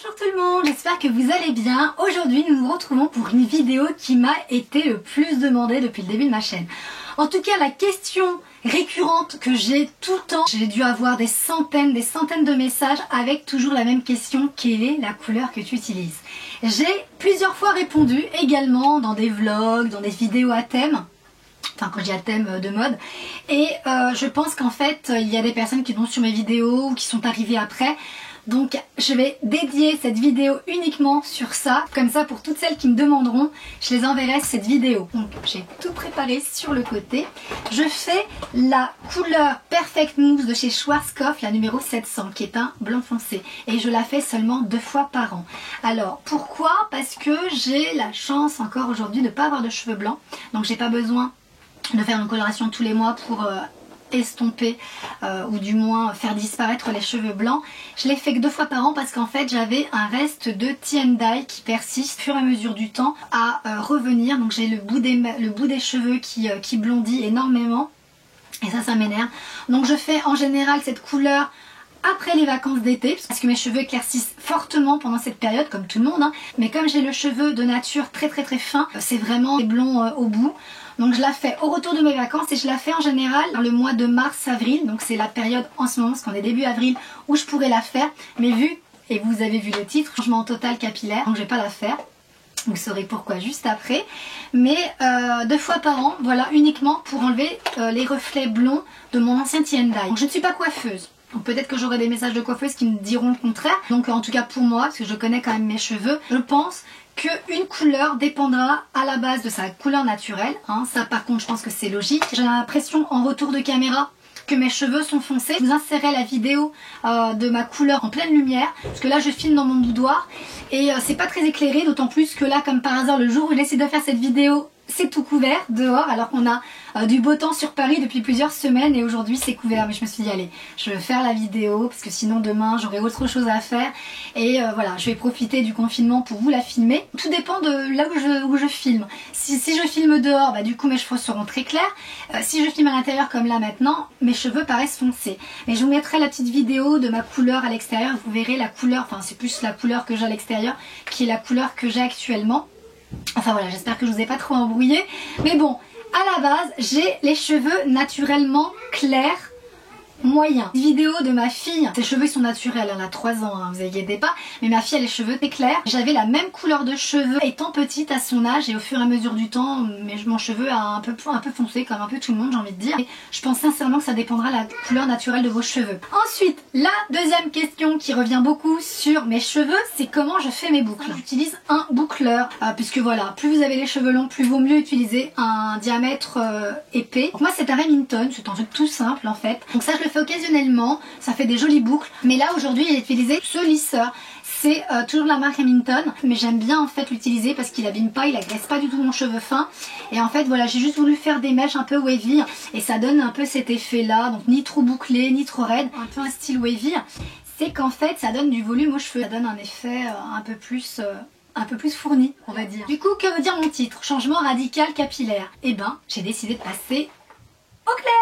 Bonjour tout le monde, j'espère que vous allez bien. Aujourd'hui nous nous retrouvons pour une vidéo qui m'a été le plus demandée depuis le début de ma chaîne. En tout cas la question récurrente que j'ai tout le temps, j'ai dû avoir des centaines de messages avec toujours la même question: quelle est la couleur que tu utilises? J'ai plusieurs fois répondu également dans des vlogs, dans des vidéos à thème. Enfin quand j'ai à thème de mode, et je pense qu'en fait il y a des personnes qui vont sur mes vidéos ou qui sont arrivées après, donc je vais dédier cette vidéo uniquement sur ça, comme ça pour toutes celles qui me demanderont, je les enverrai cette vidéo. Donc j'ai tout préparé sur le côté. Je fais la couleur Perfect Mousse de chez Schwarzkopf, la numéro 700, qui est un blanc foncé, et je la fais seulement 2 fois par an. Alors pourquoi? Parce que j'ai la chance encore aujourd'hui de ne pas avoir de cheveux blancs, donc j'ai pas besoin de faire une coloration tous les mois pour estomper ou du moins faire disparaître les cheveux blancs. Je l'ai fait que 2 fois par an parce qu'en fait j'avais un reste de tie-and-dye qui persiste au fur et à mesure du temps à revenir. Donc j'ai le bout des cheveux qui blondit énormément et ça m'énerve. Donc je fais en général cette couleur après les vacances d'été parce que mes cheveux éclaircissent fortement pendant cette période comme tout le monde, hein. Mais comme j'ai le cheveu de nature très fin, c'est vraiment blond au bout. Donc je la fais au retour de mes vacances et je la fais en général dans le mois de mars-avril. Donc c'est la période en ce moment, parce qu'on est début avril, où je pourrais la faire. Mais vu, et vous avez vu le titre, changement total capillaire, donc je vais pas la faire. Vous saurez pourquoi juste après. Mais 2 fois par an, voilà, uniquement pour enlever les reflets blonds de mon ancien tie-and-dye. Donc je ne suis pas coiffeuse. Donc peut-être que j'aurai des messages de coiffeuses qui me diront le contraire. Donc en tout cas pour moi, parce que je connais quand même mes cheveux, je pense qu'une couleur dépendra à la base de sa couleur naturelle, hein. Ça par contre je pense que c'est logique. J'ai l'impression en retour de caméra que mes cheveux sont foncés. Je vous insérerai la vidéo de ma couleur en pleine lumière, parce que là je filme dans mon boudoir et c'est pas très éclairé, d'autant plus que là comme par hasard le jour où j'ai décidé de faire cette vidéo, c'est tout couvert dehors alors qu'on a du beau temps sur Paris depuis plusieurs semaines et aujourd'hui c'est couvert. Mais je me suis dit allez, je vais faire la vidéo parce que sinon demain j'aurai autre chose à faire et voilà, je vais profiter du confinement pour vous la filmer. Tout dépend de là où je filme. Si je filme dehors, bah, du coup mes cheveux seront très clairs. Si je filme à l'intérieur comme là maintenant, mes cheveux paraissent foncés. Mais je vous mettrai la petite vidéo de ma couleur à l'extérieur, vous verrez la couleur, enfin c'est plus la couleur que j'ai à l'extérieur qui est la couleur que j'ai actuellement. Enfin voilà, j'espère que je vous ai pas trop embrouillé. Mais bon, à la base, j'ai les cheveux naturellement clairs, moyens. Vidéo de ma fille, ses cheveux sont naturels, elle a 3 ans, hein, vous inquiétez pas. Mais ma fille a les cheveux très clairs. J'avais la même couleur de cheveux étant petite à son âge et au fur et à mesure du temps, mon cheveu a un peu foncé comme un peu tout le monde, j'ai envie de dire. Et je pense sincèrement que ça dépendra de la couleur naturelle de vos cheveux. Ensuite, la deuxième question qui revient beaucoup sur mes cheveux, c'est comment je fais mes boucles. J'utilise un boucleur, puisque voilà, plus vous avez les cheveux longs, plus vaut mieux utiliser un diamètre épais. Donc moi c'est un Remington, c'est un truc tout simple en fait. Donc ça je le fais occasionnellement, ça fait des jolies boucles. Mais là aujourd'hui j'ai utilisé ce lisseur. C'est toujours de la marque Remington, mais j'aime bien en fait l'utiliser parce qu'il abîme pas, il agresse pas du tout mon cheveu fin. Et en fait voilà, j'ai juste voulu faire des mèches un peu wavy et ça donne un peu cet effet là, donc ni trop bouclé, ni trop raide, un peu un style wavy. C'est qu'en fait ça donne du volume aux cheveux, ça donne un effet un peu plus fourni on va dire. Du coup que veut dire mon titre? Changement radical capillaire. Et ben j'ai décidé de passer au clair.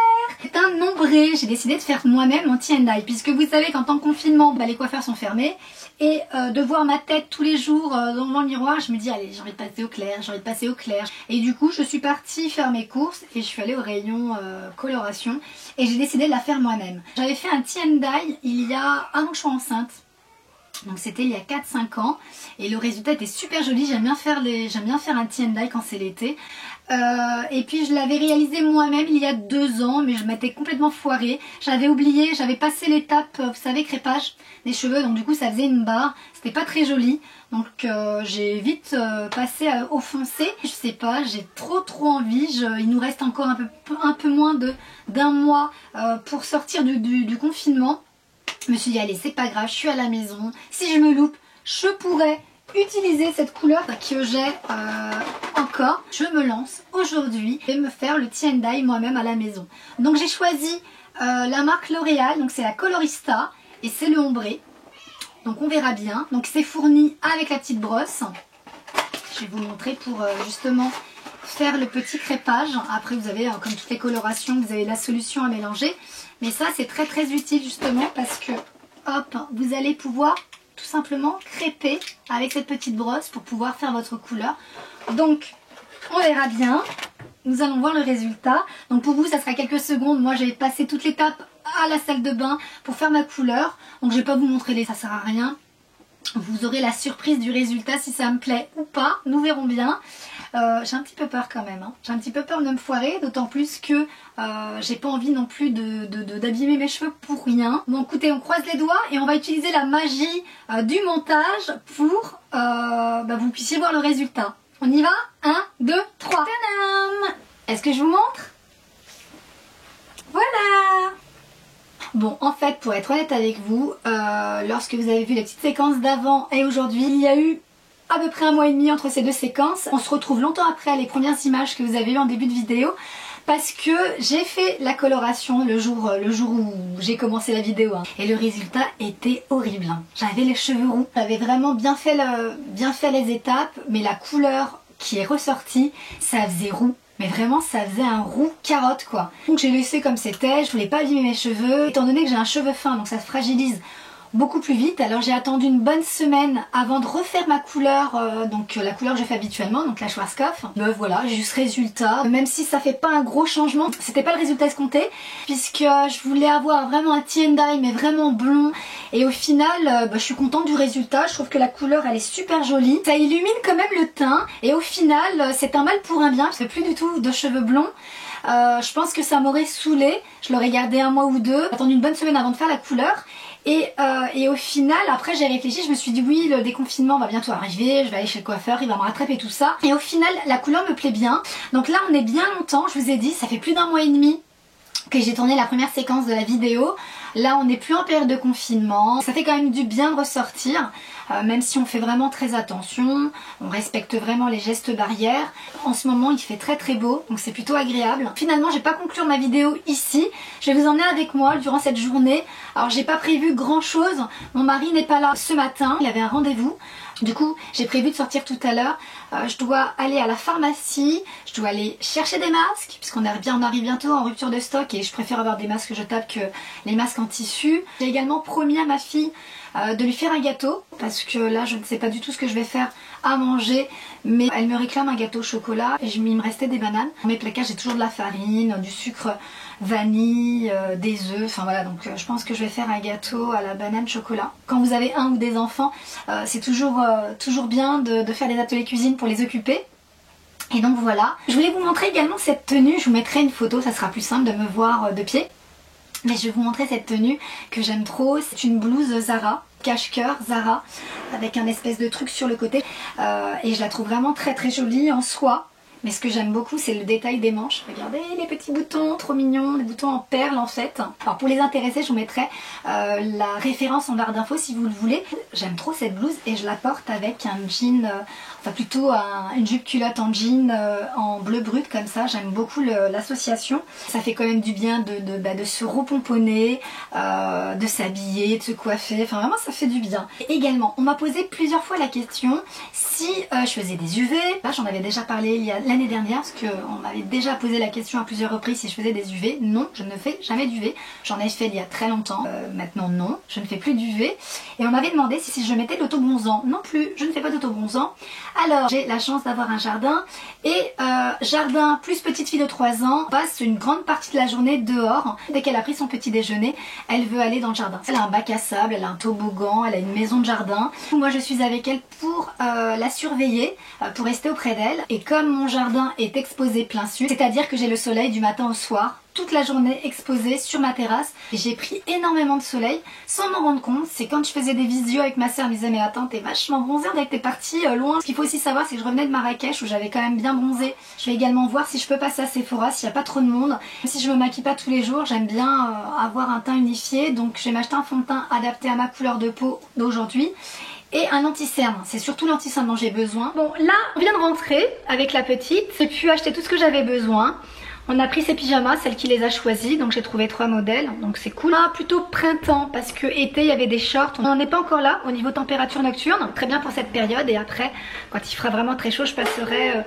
C'est un ombré, j'ai décidé de faire moi-même mon tie-and-dye puisque vous savez qu'en temps de confinement bah, les coiffeurs sont fermés et de voir ma tête tous les jours dans le miroir, je me dis allez j'ai envie de passer au clair, j'ai envie de passer au clair. Et du coup je suis partie faire mes courses et je suis allée au rayon coloration et j'ai décidé de la faire moi-même. J'avais fait un tie-and-dye il y a un an que je suis enceinte. Donc c'était il y a 4-5 ans et le résultat était super joli. J'aime bien faire un tie-and-dye quand c'est l'été. Et puis je l'avais réalisé moi-même il y a 2 ans, mais je m'étais complètement foirée. J'avais oublié, j'avais passé l'étape, vous savez, crépage des cheveux, donc du coup ça faisait une barre. C'était pas très joli, donc j'ai vite passé au foncé. Je sais pas, j'ai trop envie. Il nous reste encore un peu moins d'un mois pour sortir du confinement. Je me suis dit allez c'est pas grave, je suis à la maison, si je me loupe je pourrais utiliser cette couleur que j'ai encore. Je me lance aujourd'hui et me faire le tie-and-dye moi-même à la maison. Donc j'ai choisi la marque L'Oréal, donc c'est la Colorista et c'est le ombré. Donc on verra bien, donc c'est fourni avec la petite brosse. Je vais vous montrer pour justement faire le petit crépage. Après vous avez comme toutes les colorations, vous avez la solution à mélanger. Mais ça c'est très utile justement parce que hop, vous allez pouvoir tout simplement crêper avec cette petite brosse pour pouvoir faire votre couleur. Donc on verra bien, nous allons voir le résultat. Donc pour vous ça sera quelques secondes, moi j'ai passé toute l'étape à la salle de bain pour faire ma couleur. Donc je vais pas vous montrer ça sert à rien. Vous aurez la surprise du résultat si ça me plaît ou pas, nous verrons bien. J'ai un petit peu peur quand même, hein. J'ai un petit peu peur de me foirer, d'autant plus que j'ai pas envie non plus d'abîmer mes cheveux pour rien. Bon écoutez, on croise les doigts et on va utiliser la magie du montage pour vous puissiez voir le résultat. On y va? 1, 2, 3. Tadam! Est-ce que je vous montre? Voilà! Bon, en fait, pour être honnête avec vous, lorsque vous avez vu les petites séquences d'avant et aujourd'hui, il y a eu à peu près 1 mois et demi entre ces deux séquences. On se retrouve longtemps après les premières images que vous avez eues en début de vidéo parce que j'ai fait la coloration le jour où j'ai commencé la vidéo, hein. Et le résultat était horrible, hein. J'avais les cheveux roux, j'avais vraiment bien fait les étapes, mais la couleur qui est ressortie, ça faisait roux. Mais vraiment ça faisait un roux carotte quoi. Donc j'ai laissé comme c'était, je voulais pas abîmer mes cheveux. Étant donné que j'ai un cheveu fin donc ça se fragilise beaucoup plus vite. Alors j'ai attendu une bonne semaine avant de refaire ma couleur, donc la couleur que je fais habituellement, donc la Schwarzkopf. Voilà, j'ai eu ce résultat. Même si ça fait pas un gros changement, c'était pas le résultat escompté, puisque je voulais avoir vraiment un tie and dye mais vraiment blond. Et au final, je suis contente du résultat. Je trouve que la couleur elle est super jolie. Ça illumine quand même le teint. Et au final, c'est un mal pour un bien, parce que plus du tout de cheveux blonds. Je pense que ça m'aurait saoulé. Je l'aurais gardé 1 mois ou 2, attendu une bonne semaine avant de faire la couleur. Et au final, après j'ai réfléchi, je me suis dit oui, le déconfinement va bientôt arriver, je vais aller chez le coiffeur, il va me rattraper tout ça. Et au final, la couleur me plaît bien. Donc là, on est bien longtemps, je vous ai dit, ça fait plus d'1 mois et demi que j'ai tourné la première séquence de la vidéo. Là, on n'est plus en période de confinement. Ça fait quand même du bien de ressortir, même si on fait vraiment très attention, on respecte vraiment les gestes barrières. En ce moment, il fait très très beau, donc c'est plutôt agréable. Finalement, je vais pas conclure ma vidéo ici. Je vais vous emmener avec moi durant cette journée. Alors, j'ai pas prévu grand chose. Mon mari n'est pas là ce matin, il avait un rendez-vous. Du coup, j'ai prévu de sortir tout à l'heure. Je dois aller à la pharmacie, je dois aller chercher des masques, puisqu'on arrive bientôt en rupture de stock et je préfère avoir des masques jetables que les masques en tissu. J'ai également promis à ma fille de lui faire un gâteau, parce que là, je ne sais pas du tout ce que je vais faire à manger, mais elle me réclame un gâteau au chocolat et il me restait des bananes. Dans mes placards, j'ai toujours de la farine, du sucre vanille, des œufs, enfin voilà, donc je pense que je vais faire un gâteau à la banane chocolat. Quand vous avez un ou des enfants, c'est toujours bien de faire des ateliers cuisine pour les occuper. Et donc voilà, je voulais vous montrer également cette tenue, je vous mettrai une photo, ça sera plus simple de me voir de pied. Mais je vais vous montrer cette tenue que j'aime trop, c'est une blouse Zara, cache-cœur Zara, avec un espèce de truc sur le côté. Et je la trouve vraiment très très jolie en soie. Mais ce que j'aime beaucoup, c'est le détail des manches. Regardez les petits boutons, trop mignons, des boutons en perles en fait. Alors pour les intéressés, je vous mettrai la référence en barre d'infos si vous le voulez. J'aime trop cette blouse et je la porte avec un jean, enfin plutôt une jupe culotte en jean en bleu brut comme ça. J'aime beaucoup l'association. Ça fait quand même du bien de se repomponner, de s'habiller, de se coiffer. Enfin vraiment, ça fait du bien. Et également, on m'a posé plusieurs fois la question si je faisais des UV. Là, j'en avais déjà parlé il y a l'année dernière parce qu'on m'avait déjà posé la question à plusieurs reprises si je faisais des UV. Non, je ne fais jamais d'UV. J'en ai fait il y a très longtemps. Maintenant, non, je ne fais plus d'UV. Et on m'avait demandé si je mettais de l'autobronzant. Non plus, je ne fais pas d'autobronzant. Alors, j'ai la chance d'avoir un jardin. Et jardin plus petite fille de 3 ans passe une grande partie de la journée dehors. Dès qu'elle a pris son petit déjeuner, elle veut aller dans le jardin. Elle a un bac à sable, elle a un toboggan, elle a une maison de jardin. Moi, je suis avec elle pour la surveiller, pour rester auprès d'elle. Et comme mon jardin est exposé plein sud, c'est-à-dire que j'ai le soleil du matin au soir, toute la journée exposée sur ma terrasse. Et j'ai pris énormément de soleil sans m'en rendre compte. C'est quand je faisais des visios avec ma soeur, elle me disait mais attends, t'es vachement bronzée, on dirait que t'es partie loin. Ce qu'il faut aussi savoir, c'est que je revenais de Marrakech où j'avais quand même bien bronzé. Je vais également voir si je peux passer à Sephora s'il n'y a pas trop de monde. Même si je me maquille pas tous les jours, j'aime bien avoir un teint unifié. Donc je vais m'acheter un fond de teint adapté à ma couleur de peau d'aujourd'hui. Et un anti-cerne, c'est surtout l'anti-cerne dont j'ai besoin. Bon là, on vient de rentrer avec la petite. J'ai pu acheter tout ce que j'avais besoin. On a pris ses pyjamas, celle qui les a choisis, donc j'ai trouvé 3 modèles, donc c'est cool. Plutôt printemps, parce que été il y avait des shorts, on n'en est pas encore là au niveau température nocturne, très bien pour cette période. Et après, quand il fera vraiment très chaud, je passerai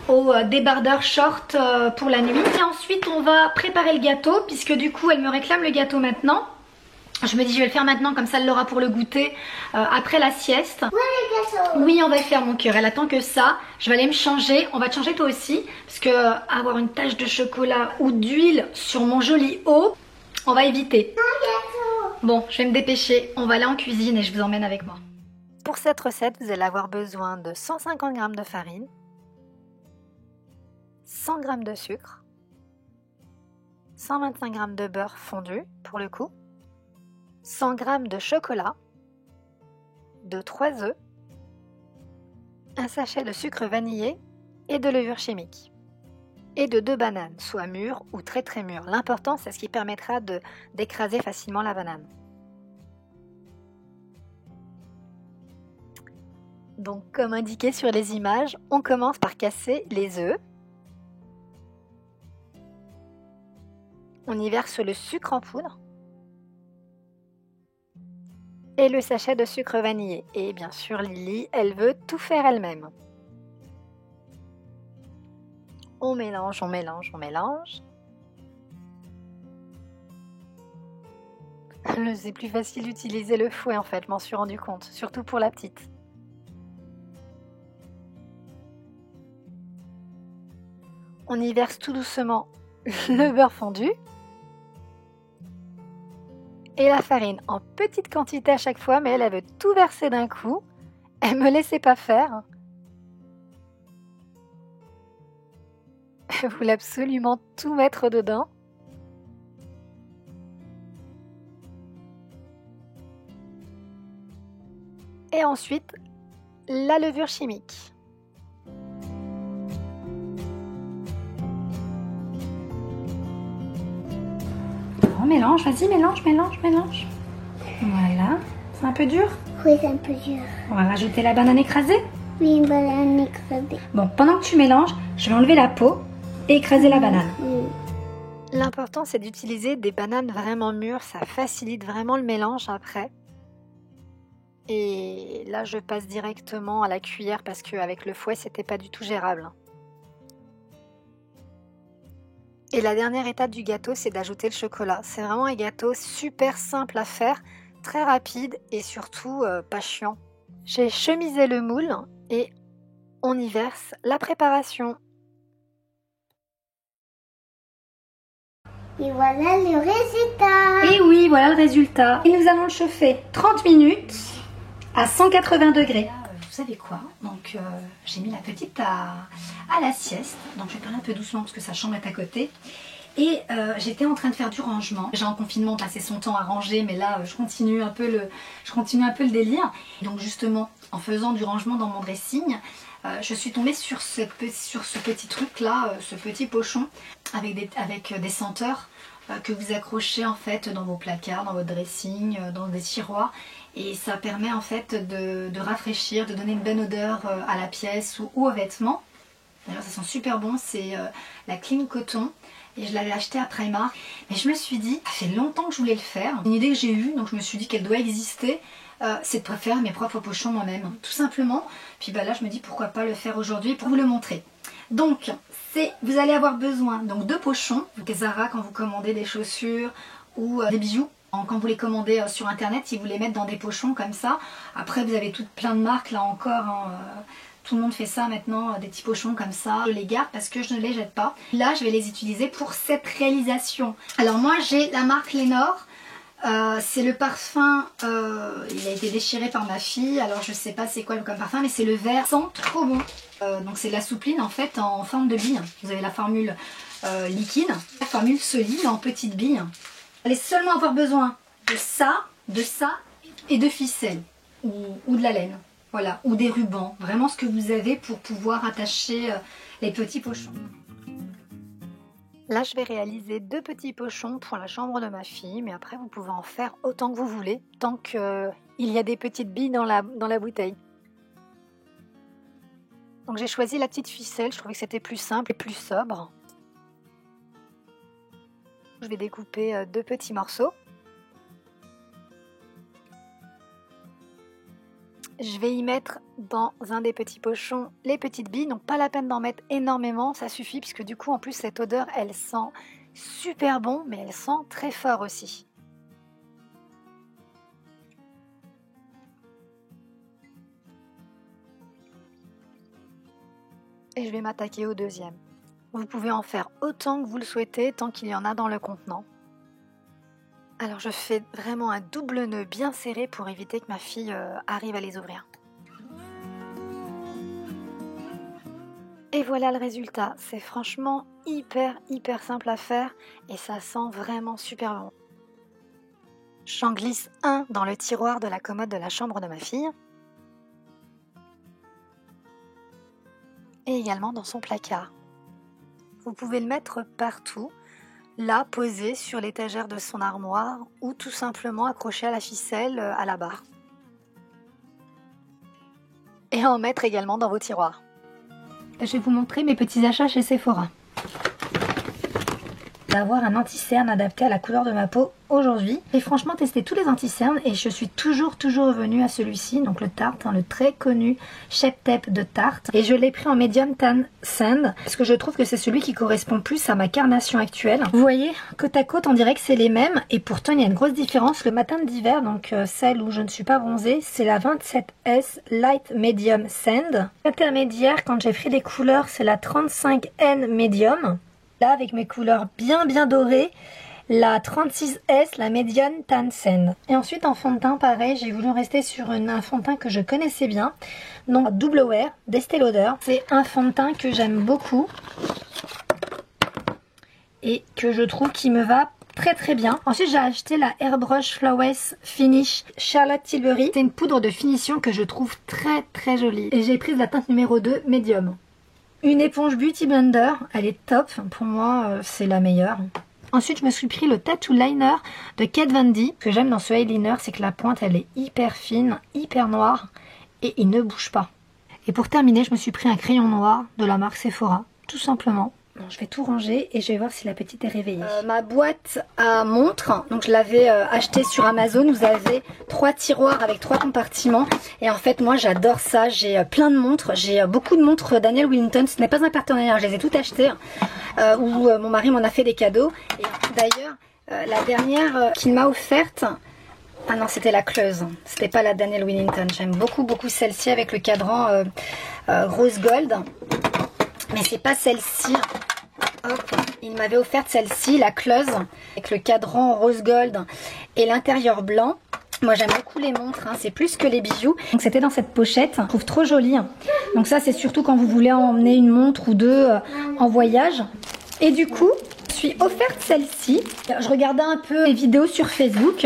au débardeur short pour la nuit. Et ensuite on va préparer le gâteau, puisque du coup elle me réclame le gâteau maintenant. Je me dis je vais le faire maintenant, comme ça elle l'aura pour le goûter après la sieste. Oui, les gâteaux. Oui, on va le faire mon cœur. Elle attend que ça. Je vais aller me changer. On va te changer toi aussi. Parce que avoir une tache de chocolat ou d'huile sur mon joli haut, on va éviter. Bon, je vais me dépêcher. On va aller en cuisine et je vous emmène avec moi. Pour cette recette, vous allez avoir besoin de 150 g de farine, 100 g de sucre, 125 g de beurre fondu pour le coup, 100 g de chocolat, de 3 œufs, un sachet de sucre vanillé et de levure chimique, et de 2 bananes, soit mûres ou très très mûres. L'important, c'est ce qui permettra d'écraser facilement la banane. Donc, comme indiqué sur les images, on commence par casser les œufs. On y verse le sucre en poudre et le sachet de sucre vanillé. Et bien sûr, Lily, elle veut tout faire elle-même. On mélange, on mélange, on mélange. C'est plus facile d'utiliser le fouet en fait, je m'en suis rendu compte, surtout pour la petite. On y verse tout doucement le beurre fondu et la farine en petite quantité à chaque fois, mais elle veut tout verser d'un coup. Elle me laissait pas faire. Elle voulait absolument tout mettre dedans. Et ensuite, la levure chimique. On mélange, vas-y, mélange, mélange, mélange. Voilà, c'est un peu dur? Oui, c'est un peu dur. On va rajouter la banane écrasée? Oui, une banane écrasée. Bon, pendant que tu mélanges, je vais enlever la peau et écraser la banane. L'important, c'est d'utiliser des bananes vraiment mûres, ça facilite vraiment le mélange après. Et là, je passe directement à la cuillère parce qu'avec le fouet, c'était pas du tout gérable. Et la dernière étape du gâteau, c'est d'ajouter le chocolat. C'est vraiment un gâteau super simple à faire, très rapide et surtout pas chiant. J'ai chemisé le moule et on y verse la préparation. Et voilà le résultat. Et oui, voilà le résultat. Et nous allons le chauffer 30 minutes à 180 degrés. Vous savez quoi? Donc j'ai mis la petite à la sieste. Donc je vais parler un peu doucement parce que sa chambre est à côté. Et j'étais en train de faire du rangement. J'ai en confinement passé son temps à ranger, mais là je continue un peu le délire. Donc justement, en faisant du rangement dans mon dressing, je suis tombée sur ce petit truc là, ce petit pochon avec des senteurs que vous accrochez en fait dans vos placards, dans votre dressing, dans des tiroirs. Et ça permet en fait de rafraîchir, de donner une bonne odeur à la pièce ou aux vêtements. D'ailleurs ça sent super bon, c'est la Clean Coton. Et je l'avais acheté à Primark. Mais je me suis dit, ça fait longtemps que je voulais le faire. Une idée que j'ai eue, donc je me suis dit qu'elle doit exister, c'est de faire mes propres pochons moi-même, tout simplement. Puis bah là je me dis pourquoi pas le faire aujourd'hui pour vous le montrer. Donc vous allez avoir besoin donc de pochons. Donc Zara, quand vous commandez des chaussures ou des bijoux, quand vous les commandez sur internet, ils vous les mettent dans des pochons comme ça. Après vous avez plein de marques là encore, hein, tout le monde fait ça maintenant, des petits pochons comme ça. Je les garde parce que je ne les jette pas. Là je vais les utiliser pour cette réalisation. Alors moi j'ai la marque Lénore. C'est le parfum, il a été déchiré par ma fille, alors je sais pas c'est quoi comme parfum, mais c'est le vert, sent trop bon. Donc c'est de la soupline en fait en forme de bille. Vous avez la formule liquide, la formule solide en petites billes. Vous allez seulement avoir besoin de ça et de ficelle ou de la laine, voilà, ou des rubans, vraiment ce que vous avez pour pouvoir attacher les petits pochons. Là, je vais réaliser 2 petits pochons pour la chambre de ma fille, mais après, vous pouvez en faire autant que vous voulez, tant qu'il y a des petites billes dans la bouteille. Donc j'ai choisi la petite ficelle, je trouvais que c'était plus simple et plus sobre. Je vais découper 2 petits morceaux. Je vais y mettre dans un des petits pochons les petites billes, donc pas la peine d'en mettre énormément, ça suffit puisque du coup en plus cette odeur elle sent super bon mais elle sent très fort aussi. Et je vais m'attaquer au deuxième. Vous pouvez en faire autant que vous le souhaitez, tant qu'il y en a dans le contenant. Alors je fais vraiment un double nœud bien serré pour éviter que ma fille arrive à les ouvrir. Et voilà le résultat. C'est franchement hyper simple à faire et ça sent vraiment super bon. J'en glisse un dans le tiroir de la commode de la chambre de ma fille. Et également dans son placard. Vous pouvez le mettre partout, là posé sur l'étagère de son armoire ou tout simplement accroché à la ficelle à la barre. Et en mettre également dans vos tiroirs. Je vais vous montrer mes petits achats chez Sephora. D'avoir un anti-cerne adapté à la couleur de ma peau aujourd'hui. J'ai franchement testé tous les anti-cernes et je suis toujours revenue à celui-ci, donc le Tarte, le très connu Shape Tape de Tarte. Et je l'ai pris en Medium Tan Sand parce que je trouve que c'est celui qui correspond plus à ma carnation actuelle. Vous voyez, côte à côte, on dirait que c'est les mêmes et pourtant il y a une grosse différence. Le matin d'hiver, donc celle où je ne suis pas bronzée, c'est la 27S Light Medium Sand. Intermédiaire, quand j'ai pris des couleurs, c'est la 35N Medium. Là, avec mes couleurs bien dorées, la 36S, la Medium Tan Sand. Et ensuite, en fond de teint, pareil, j'ai voulu rester sur un fond de teint que je connaissais bien. Donc, Double Wear d'Estée Lauder. C'est un fond de teint que j'aime beaucoup et que je trouve qui me va très bien. Ensuite, j'ai acheté la Airbrush Flawless Finish Charlotte Tilbury. C'est une poudre de finition que je trouve très jolie. Et j'ai pris la teinte numéro 2, Medium. Une éponge Beauty Blender, elle est top, pour moi c'est la meilleure. Ensuite je me suis pris le Tattoo Liner de Kat Von D. Ce que j'aime dans ce eyeliner, c'est que la pointe elle est hyper fine, hyper noire et il ne bouge pas. Et pour terminer, je me suis pris un crayon noir de la marque Sephora, tout simplement. Bon, je vais tout ranger et je vais voir si la petite est réveillée. Ma boîte à montres, donc je l'avais achetée sur Amazon. Vous avez 3 tiroirs avec 3 compartiments. Et en fait, moi j'adore ça. J'ai plein de montres. J'ai beaucoup de montres Daniel Wellington. Ce n'est pas un partenariat, je les ai toutes achetées. Où mon mari m'en a fait des cadeaux. Et d'ailleurs, la dernière qu'il m'a offerte... Ah non, c'était la Cleuse. C'était pas la Daniel Wellington. J'aime beaucoup celle-ci avec le cadran rose gold. Mais c'est pas celle-ci. Hop, il m'avait offert celle-ci, la Cleuse, avec le cadran rose gold et l'intérieur blanc. Moi j'aime beaucoup les montres, hein, c'est plus que les bijoux. Donc c'était dans cette pochette, je trouve trop jolie. Donc ça c'est surtout quand vous voulez emmener une montre ou deux en voyage. Et du coup, je suis offerte celle-ci. Je regardais un peu les vidéos sur Facebook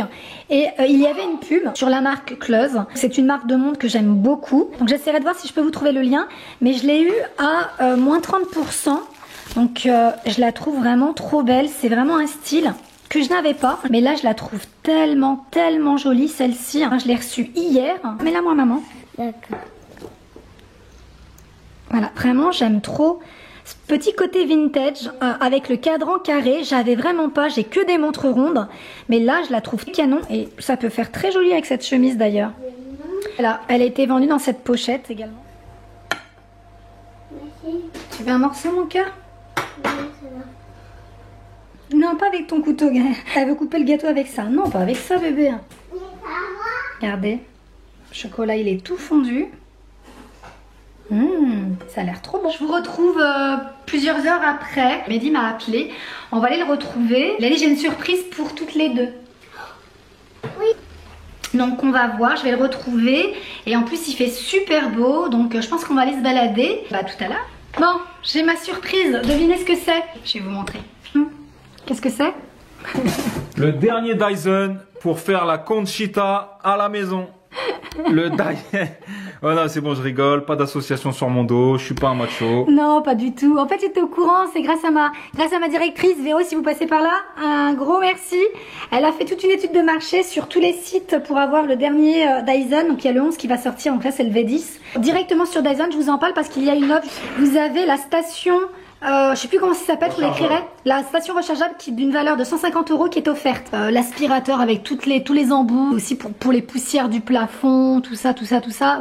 et il y avait une pub sur la marque Cleuse. C'est une marque de montre que j'aime beaucoup. Donc j'essaierai de voir si je peux vous trouver le lien. Mais je l'ai eu à moins 30%. Donc je la trouve vraiment trop belle. C'est vraiment un style que je n'avais pas. Mais là je la trouve tellement jolie celle-ci. Je l'ai reçue hier. Mets-la moi maman. D'accord. Voilà, vraiment j'aime trop. Ce petit côté vintage avec le cadran carré, j'avais vraiment pas, j'ai que des montres rondes. Mais là je la trouve canon et ça peut faire très joli avec cette chemise d'ailleurs. Voilà, elle a été vendue dans cette pochette également. Merci. Tu veux un morceau mon cœur? Oui, ça va. Non, pas avec ton couteau. Elle veut couper le gâteau avec ça. Non, pas avec ça bébé. Regardez, le chocolat il est tout fondu. Ça a l'air trop bon. Je vous retrouve plusieurs heures après. Mehdi m'a appelé. On va aller le retrouver. Il a dit j'ai une surprise pour toutes les deux. Oui. Donc on va voir, je vais le retrouver. Et en plus il fait super beau. Donc je pense qu'on va aller se balader. Bah tout à l'heure. Bon, j'ai ma surprise. Devinez ce que c'est. Je vais vous montrer. Qu'est-ce que c'est? Le dernier Dyson pour faire la Conchita à la maison. Le Dyson. Oh non, c'est bon, je rigole. Pas d'association sur mon dos. Je suis pas un macho. Non, pas du tout. En fait, j'étais au courant. C'est grâce à ma directrice, Véro, si vous passez par là. Un gros merci. Elle a fait toute une étude de marché sur tous les sites pour avoir le dernier Dyson. Donc, il y a le 11 qui va sortir. Donc là, c'est le V10. Directement sur Dyson, je vous en parle parce qu'il y a une offre. Vous avez la station... je sais plus comment ça s'appelle, je vous l'écrirai. La station rechargeable qui d'une valeur de 150 € qui est offerte. L'aspirateur avec tous les embouts, aussi pour les poussières du plafond, tout ça.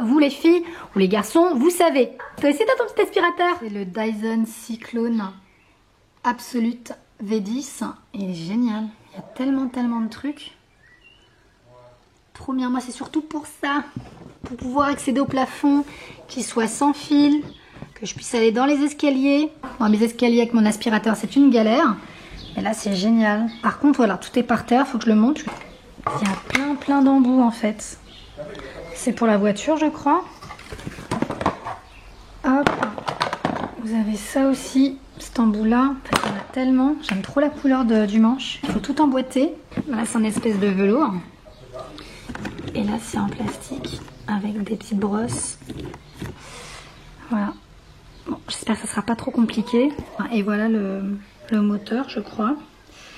Vous les filles ou les garçons, vous savez. Toi aussi t'as ton petit aspirateur. C'est le Dyson Cyclone Absolute V10. Il est génial. Il y a tellement de trucs. Trop bien. Moi c'est surtout pour ça. Pour pouvoir accéder au plafond, qu'il soit sans fil. que je puisse aller dans les escaliers. Bon, mes escaliers avec mon aspirateur, c'est une galère. Et là, c'est génial. Par contre, voilà, tout est par terre, faut que je le monte. Il y a plein d'embouts en fait. C'est pour la voiture, je crois. Hop. Vous avez ça aussi, cet embout-là. En fait, il y en a tellement. J'aime trop la couleur du manche. Il faut tout emboîter. Là, c'est une espèce de velours. Et là, c'est en plastique avec des petites brosses. Voilà. Bon, j'espère que ça sera pas trop compliqué. Et voilà le moteur, je crois.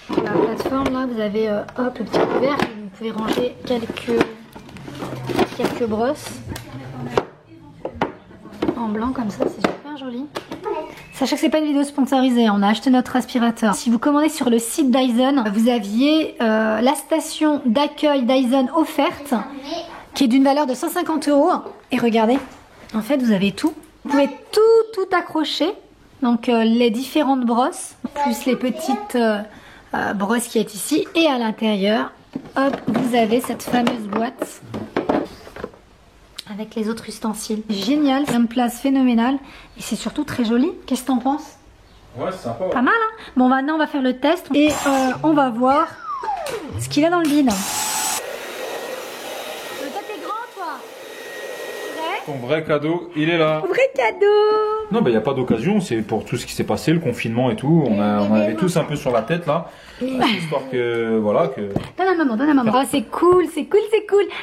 La plateforme, là, vous avez hop, le petit couvert. Vous pouvez ranger quelques brosses. En blanc, comme ça, c'est super joli. Sachez que c'est pas une vidéo sponsorisée, on a acheté notre aspirateur. Si vous commandez sur le site Dyson, vous aviez la station d'accueil Dyson offerte, qui est d'une valeur de 150 €. Et regardez, en fait, vous avez tout. Vous pouvez tout accrocher. Donc les différentes brosses, plus les petites brosses qui est ici. Et à l'intérieur, hop, vous avez cette fameuse boîte avec les autres ustensiles. Génial, c'est une place phénoménale. Et c'est surtout très joli. Qu'est-ce que t'en penses? Ouais, c'est sympa. Ouais. Pas mal, hein? Bon, maintenant, on va faire le test. Et on va voir ce qu'il a dans le bide. Toi, t'es grand, toi? Vrai? Ton vrai cadeau, il est là. Vrai cadeau! Non, il n'y a pas d'occasion, c'est pour tout ce qui s'est passé, le confinement et tout. On avait tous un peu sur la tête là. Histoire que, voilà, que. Donne à maman, donne à maman. Oh, c'est cool.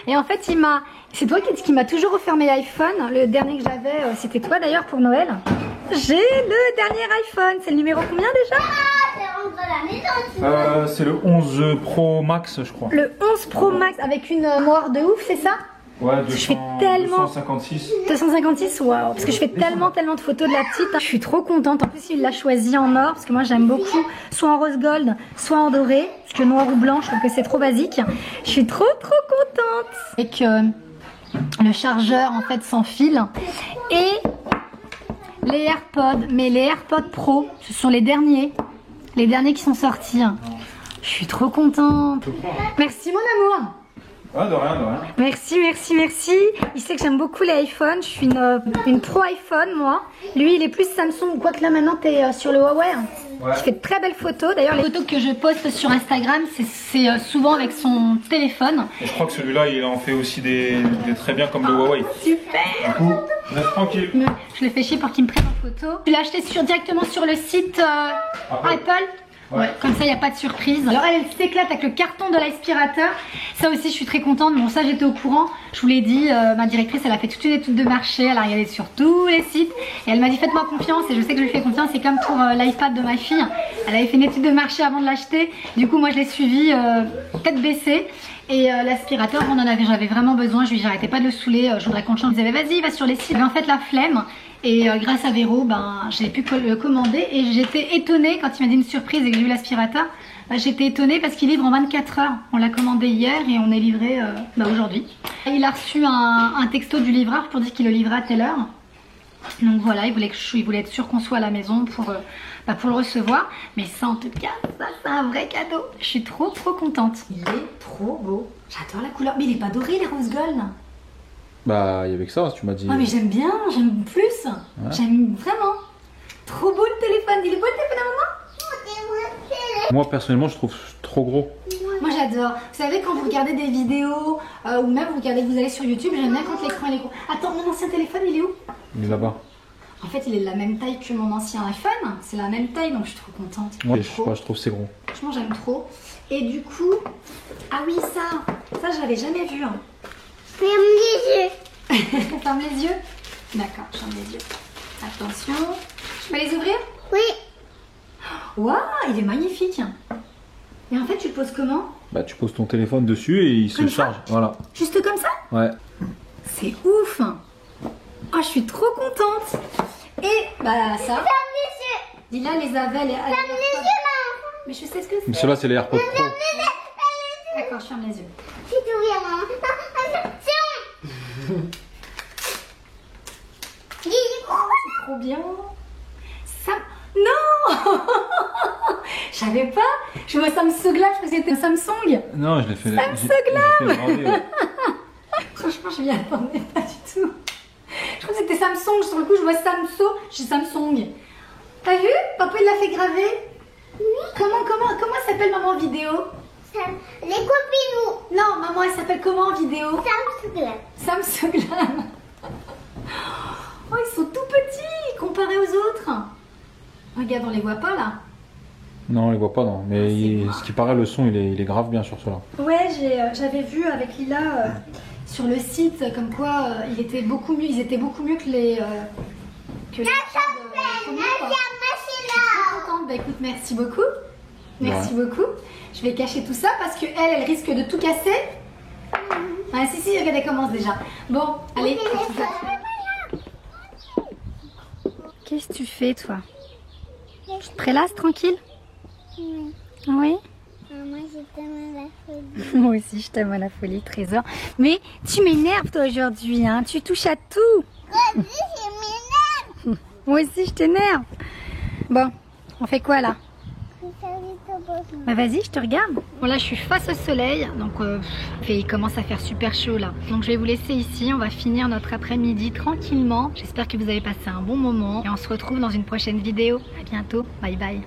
Et en fait, c'est toi qui m'a toujours offert mes iPhones. Le dernier que j'avais, c'était toi d'ailleurs pour Noël. J'ai le dernier iPhone. C'est le numéro combien déjà? C'est le 11 Pro Max, je crois. Le 11 Pro Max avec une mémoire de ouf, c'est ça? Ouais, je fais tellement 256, waouh, parce que je fais tellement de photos de la petite. Je suis trop contente. En plus, il l'a choisi en or parce que moi j'aime beaucoup, soit en rose gold, soit en doré, parce que noir ou blanc, je trouve que c'est trop basique. Je suis trop contente. Avec le chargeur en fait sans fil et les AirPods, mais les AirPods Pro, ce sont les derniers qui sont sortis. Je suis trop contente. Merci mon amour. Ouais, de rien. Merci. Il sait que j'aime beaucoup les iPhones. Je suis une pro iPhone, moi. Lui, il est plus Samsung. Quoique là, maintenant, t'es sur le Huawei. Ouais. Je fais de très belles photos. D'ailleurs, les photos que je poste sur Instagram, c'est souvent avec son téléphone. Et je crois que celui-là, il en fait aussi des très bien comme le Huawei. Super. Du coup, reste tranquille. Je le fais chier pour qu'il me prenne en photo. Je l'ai acheté directement sur le site Apple. Ouais, comme ça il n'y a pas de surprise. Alors elle s'éclate avec le carton de l'aspirateur. Ça aussi je suis très contente. Bon, ça j'étais au courant. Je vous l'ai dit, ma directrice elle a fait toute une étude de marché. Elle a regardé sur tous les sites. Et elle m'a dit faites-moi confiance. Et je sais que je lui fais confiance. C'est comme pour l'iPad de ma fille. Elle avait fait une étude de marché avant de l'acheter. Du coup moi je l'ai suivi tête baissée. Et l'aspirateur, j'avais vraiment besoin. J'arrêtais pas de le saouler. Je voudrais qu'on le change. Je disais vas-y va sur les sites. J'avais en fait la flemme. Et grâce à Véro, j'ai pu le commander et j'étais étonnée quand il m'a dit une surprise et que j'ai eu l'aspirateur. J'étais étonnée parce qu'il livre en 24 heures. On l'a commandé hier et on est livré aujourd'hui. Il a reçu un texto du livreur pour dire qu'il le livrait à telle heure. Donc voilà, il voulait être sûr qu'on soit à la maison pour le recevoir. Mais ça en tout cas, ça c'est un vrai cadeau. Je suis trop contente. Il est trop beau. J'adore la couleur. Mais il est pas doré les rose gold. Bah, il y avait que ça, tu m'as dit. Ah mais j'aime bien, j'aime plus. Ouais. J'aime vraiment. Trop beau le téléphone. Il est beau le téléphone à maman? Moi personnellement, je trouve trop gros. Moi j'adore. Vous savez quand vous regardez des vidéos ou même vous allez sur YouTube, j'aime bien quand l'écran est gros. Attends, mon ancien téléphone il est où? Il est là-bas. En fait il est de la même taille que mon ancien iPhone. C'est la même taille donc je suis trop contente. Ouais, je trouve c'est gros. Franchement j'aime trop. Et du coup, ah oui ça je l'avais jamais vu. Hein. Ferme les yeux. Ferme les yeux. D'accord, je ferme les yeux. Attention. Je peux les ouvrir? Oui. Waouh, il est magnifique. Et en fait, tu le poses comment? Bah, tu poses ton téléphone dessus et il se charge. Voilà. Juste comme ça? Ouais. C'est ouf. Oh, je suis trop contente. Et bah ça. Ferme les yeux. Dis-là les avait. Ferme les yeux, maman. Mais je sais ce que c'est. Mais ceux-là, c'est les AirPods Pro. D'accord, je ferme les yeux. Si tu ouvres, maman. C'est bon. C'est trop bien. Ça... Non. Je savais pas. Je vois Samsung là, je pensais que c'était Samsung. Non, je l'ai fait. Samsung là. Franchement, je m'y attendais pas du tout. Je crois que c'était Samsung. Sur le coup, je vois Samsung. J'ai Samsung. T'as vu? Papa, il l'a fait graver. Oui. Comment s'appelle maman en vidéo? Les copines. Non, maman, elle s'appelle comment en vidéo? Samsung. Samsung. Oh, ils sont tout petits comparés aux autres. Regarde, on les voit pas là. Non, on les voit pas, non. Mais noir. ce qui paraît, le son, il est grave bien sur cela. Ouais, j'avais vu avec Lila sur le site comme quoi ils étaient beaucoup mieux que les. Que les contente. Bah écoute, merci beaucoup. Merci beaucoup. Je vais cacher tout ça parce que elle risque de tout casser. Ah si, regarde, elle commence déjà. Bon, allez. Qu'est-ce que tu fais, toi? Tu te prélasses tranquille? Oui. Maman, je t'aime à la folie. Moi aussi, je t'aime à la folie, Trésor. Mais tu m'énerves, toi, aujourd'hui, hein. Tu touches à tout. Vas-y, je m'énerve. Moi aussi, je t'énerve. Bon, on fait quoi, là? Bah vas-y, je te regarde. Bon là je suis face au soleil, donc il commence à faire super chaud là. Donc je vais vous laisser ici, on va finir notre après-midi tranquillement. J'espère que vous avez passé un bon moment et on se retrouve dans une prochaine vidéo. À bientôt, bye bye.